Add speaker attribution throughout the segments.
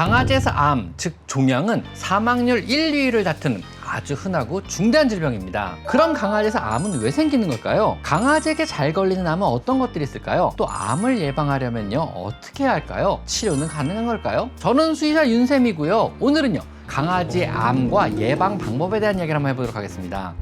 Speaker 1: 강아지에서 암, 즉 종양은 사망률 1, 2위를 다투는 아주 흔하고 중대한 질병입니다. 그럼 강아지에서 암은 왜 생기는 걸까요? 강아지에게 잘 걸리는 암은 어떤 것들이 있을까요? 또 암을 예방하려면요 어떻게 해야 할까요? 치료는 가능한 걸까요? 저는 수의사 윤쌤이고요. 오늘은요 강아지의 암과 예방 방법에 대한 이야기를 한번 해보도록 하겠습니다.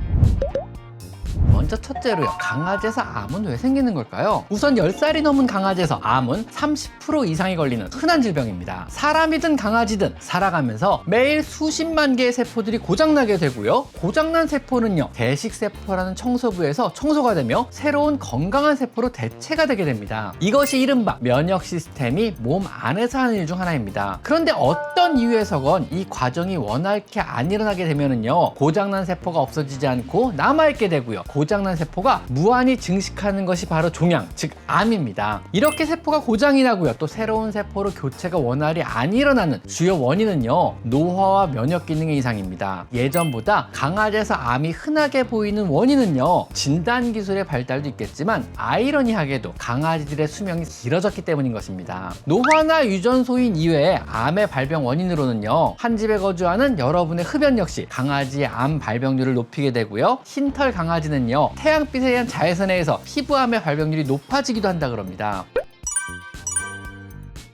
Speaker 1: 먼저 첫째로요, 강아지에서 암은 왜 생기는 걸까요? 우선 10살이 넘은 강아지에서 암은 30% 이상이 걸리는 흔한 질병입니다. 사람이든 강아지든 살아가면서 매일 수십만 개의 세포들이 고장나게 되고요. 고장난 세포는요, 대식세포라는 청소부에서 청소가 되며 새로운 건강한 세포로 대체가 되게 됩니다. 이것이 이른바 면역 시스템이 몸 안에서 하는 일 중 하나입니다. 그런데 어떤 이유에서건 이 과정이 원활케 안 일어나게 되면은요, 고장난 세포가 없어지지 않고 남아있게 되고요. 고장난 세포가 무한히 증식하는 것이 바로 종양, 즉 암입니다. 이렇게 세포가 고장이 나고요. 또 새로운 세포로 교체가 원활히 안 일어나는 주요 원인은요, 노화와 면역 기능의 이상입니다. 예전보다 강아지에서 암이 흔하게 보이는 원인은요, 진단 기술의 발달도 있겠지만 아이러니하게도 강아지들의 수명이 길어졌기 때문인 것입니다. 노화나 유전소인 이외에 암의 발병 원인으로는요, 한 집에 거주하는 여러분의 흡연 역시 강아지의 암 발병률을 높이게 되고요. 흰털 강아지는요, 태양빛에 의한 자외선에 의해서 피부암의 발병률이 높아지기도 한다 그럽니다.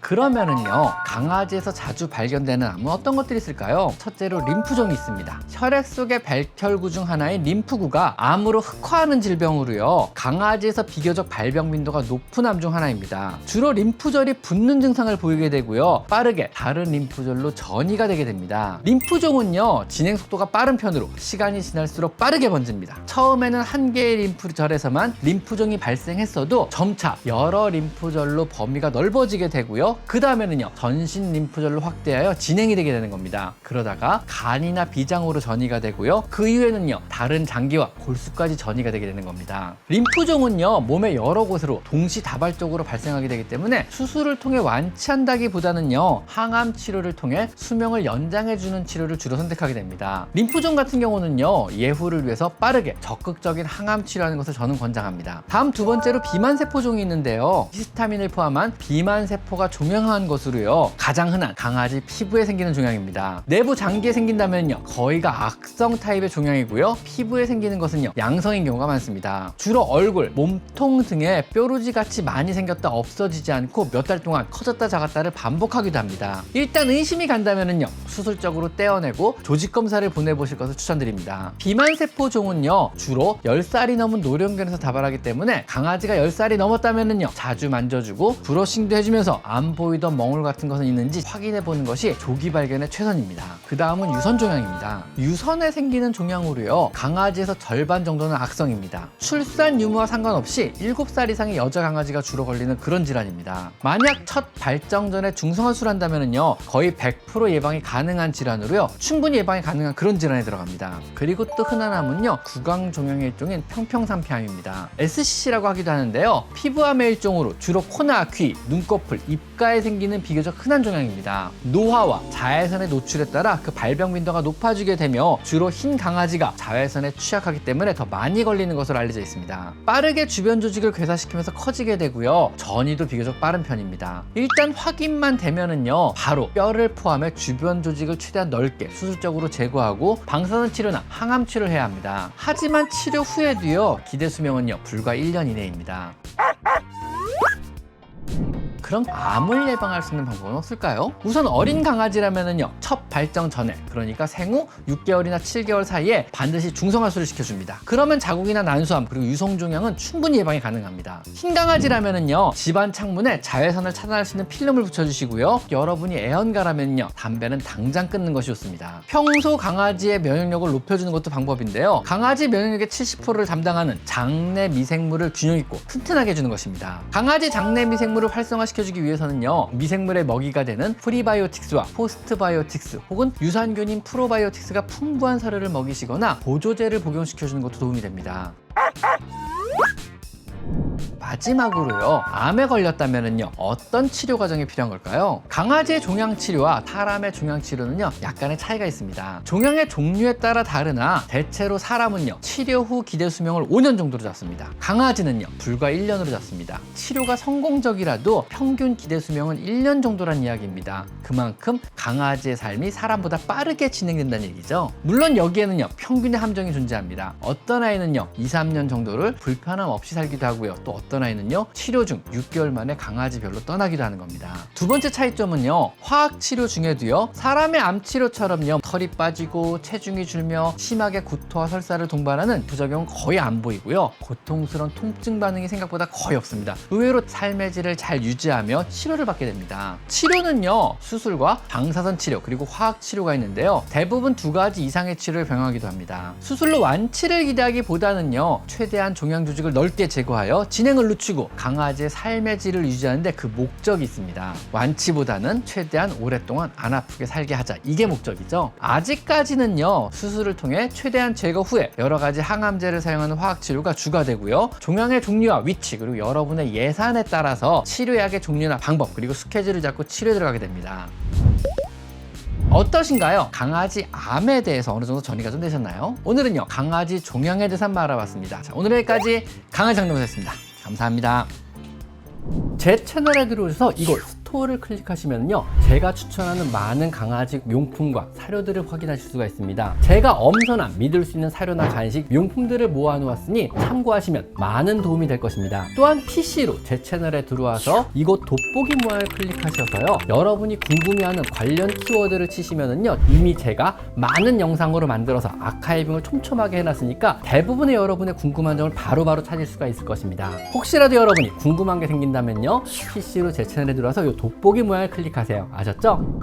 Speaker 1: 그러면은요, 강아지에서 자주 발견되는 암은 어떤 것들이 있을까요? 첫째로 림프종이 있습니다. 혈액 속의 백혈구 중 하나인 림프구가 암으로 흑화하는 질병으로요, 강아지에서 비교적 발병 빈도가 높은 암 중 하나입니다. 주로 림프절이 붓는 증상을 보이게 되고요, 빠르게 다른 림프절로 전이가 되게 됩니다. 림프종은요, 진행 속도가 빠른 편으로 시간이 지날수록 빠르게 번집니다. 처음에는 한 개의 림프절에서만 림프종이 발생했어도 점차 여러 림프절로 범위가 넓어지게 되고요, 그 다음에는요, 전신 림프절로 확대하여 진행이 되게 되는 겁니다. 그러다가 간이나 비장으로 전이가 되고요, 그 이후에는요, 다른 장기와 골수까지 전이가 되게 되는 겁니다. 림프종은요, 몸의 여러 곳으로 동시다발적으로 발생하게 되기 때문에 수술을 통해 완치한다기보다는요, 항암 치료를 통해 수명을 연장해주는 치료를 주로 선택하게 됩니다. 림프종 같은 경우는요, 예후를 위해서 빠르게 적극적인 항암 치료하는 것을 저는 권장합니다. 다음 두 번째로 비만세포종이 있는데요, 히스타민을 포함한 비만세포가 종양한 것으로요, 가장 흔한 강아지 피부에 생기는 종양입니다. 내부 장기에 생긴다면요, 거의가 악성 타입의 종양이고요, 피부에 생기는 것은요, 양성인 경우가 많습니다. 주로 얼굴, 몸통 등에 뾰루지 같이 많이 생겼다 없어지지 않고 몇 달 동안 커졌다 작았다를 반복하기도 합니다. 일단 의심이 간다면요, 수술적으로 떼어내고 조직 검사를 보내보실 것을 추천드립니다. 비만세포종은요, 주로 10살이 넘은 노령견에서 다발하기 때문에 강아지가 10살이 넘었다면요, 자주 만져주고 브러싱도 해주면서 안 보이던 멍울 같은 것은 있는지 확인해 보는 것이 조기 발견의 최선입니다. 그 다음은 유선 종양입니다. 유선에 생기는 종양으로요, 강아지에서 절반 정도는 악성입니다. 출산 유무와 상관없이 7살 이상의 여자 강아지가 주로 걸리는 그런 질환입니다. 만약 첫 발정 전에 중성화술을 한다면요, 거의 100% 예방이 가능한 질환으로요, 충분히 예방이 가능한 그런 질환에 들어갑니다. 그리고 또 흔한 암은요, 구강 종양의 일종인 평평산피암입니다. SCC라고 하기도 하는데요, 피부암의 일종으로 주로 코나 귀, 눈꺼풀, 입가에 생기는 비교적 흔한 종양입니다. 노화와 자외선의 노출에 따라 그 발병 빈도가 높아지게 되며 주로 흰 강아지가 자외선에 취약하기 때문에 더 많이 걸리는 것으로 알려져 있습니다. 빠르게 주변 조직을 괴사시키면서 커지게 되고요, 전이도 비교적 빠른 편입니다. 일단 확인만 되면은요, 바로 뼈를 포함해 주변 조직을 최대한 넓게 수술적으로 제거하고 방사선 치료나 항암 치료를 해야 합니다. 하지만 치료 후에도요, 기대 수명은요, 불과 1년 이내입니다. 그럼 암을 예방할 수 있는 방법은 없을까요? 우선 어린 강아지라면은요, 첫 발정 전에, 그러니까 생후 6개월이나 7개월 사이에 반드시 중성화술을 시켜줍니다. 그러면 자궁이나 난소암 그리고 유성종양은 충분히 예방이 가능합니다. 흰 강아지라면은요, 집안 창문에 자외선을 차단할 수 있는 필름을 붙여주시고요, 여러분이 애완가라면요, 담배는 당장 끊는 것이 좋습니다. 평소 강아지의 면역력을 높여주는 것도 방법인데요, 강아지 면역력의 70%를 담당하는 장내 미생물을 균형 있고 튼튼하게 해주는 것입니다. 강아지 장내 미생물을 활성화시켜주기 위해서는요, 미생물의 먹이가 되는 프리바이오틱스와 포스트바이오틱스 혹은 유산균인 프로바이오틱스가 풍부한 사료를 먹이시거나 보조제를 복용시켜주는 것도 도움이 됩니다. 마지막으로요, 암에 걸렸다면은요, 어떤 치료 과정이 필요한 걸까요? 강아지의 종양 치료와 사람의 종양 치료는요, 약간의 차이가 있습니다. 종양의 종류에 따라 다르나 대체로 사람은요, 치료 후 기대 수명을 5년 정도로 잡습니다. 강아지는요, 불과 1년으로 잡습니다. 치료가 성공적이라도 평균 기대 수명은 1년 정도란 이야기입니다. 그만큼 강아지의 삶이 사람보다 빠르게 진행된다는 얘기죠. 물론 여기에는요, 평균의 함정이 존재합니다. 어떤 아이는요, 2, 3년 정도를 불편함 없이 살기도 하고요. 또 어떤 아이는요, 치료 중 6개월 만에 강아지 별로 떠나기도 하는 겁니다. 두 번째 차이점은요, 화학 치료 중에도요, 사람의 암 치료처럼요, 털이 빠지고 체중이 줄며 심하게 구토와 설사를 동반하는 부작용은 거의 안 보이고요. 고통스러운 통증 반응이 생각보다 거의 없습니다. 의외로 삶의 질을 잘 유지하며 치료를 받게 됩니다. 치료는요, 수술과 방사선 치료 그리고 화학 치료가 있는데요, 대부분 2가지 이상의 치료를 병행하기도 합니다. 수술로 완치를 기대하기보다는요, 최대한 종양 조직을 넓게 제거하여 진행을 늦추고 강아지의 삶의 질을 유지하는데 그 목적이 있습니다. 완치보다는 최대한 오랫동안 안 아프게 살게 하자, 이게 목적이죠. 아직까지는요, 수술을 통해 최대한 제거 후에 여러 가지 항암제를 사용하는 화학 치료가 주가 되고요, 종양의 종류와 위치 그리고 여러분의 예산에 따라서 치료약의 종류나 방법 그리고 스케줄을 잡고 치료에 들어가게 됩니다. 어떠신가요? 강아지 암에 대해서 어느 정도 정리가 좀 되셨나요? 오늘은요, 강아지 종양에 대해서 한번 알아봤습니다. 자, 오늘 여기까지 강아지 상담사였습니다. 감사합니다. 제 채널에 들어오셔서 이곳 스토어를 클릭하시면요, 제가 추천하는 많은 강아지 용품과 사료들을 확인하실 수가 있습니다. 제가 엄선한 믿을 수 있는 사료나 간식, 용품들을 모아놓았으니 참고하시면 많은 도움이 될 것입니다. 또한 PC로 제 채널에 들어와서 이곳 돋보기 모양을 클릭하셔서요, 여러분이 궁금해하는 관련 키워드를 치시면은요, 이미 제가 많은 영상으로 만들어서 아카이빙을 촘촘하게 해놨으니까 대부분의 여러분의 궁금한 점을 바로바로 찾을 수가 있을 것입니다. 혹시라도 여러분이 궁금한 게 생긴다면요, PC로 제 채널에 들어와서 이 돋보기 모양을 클릭하세요. 아셨죠?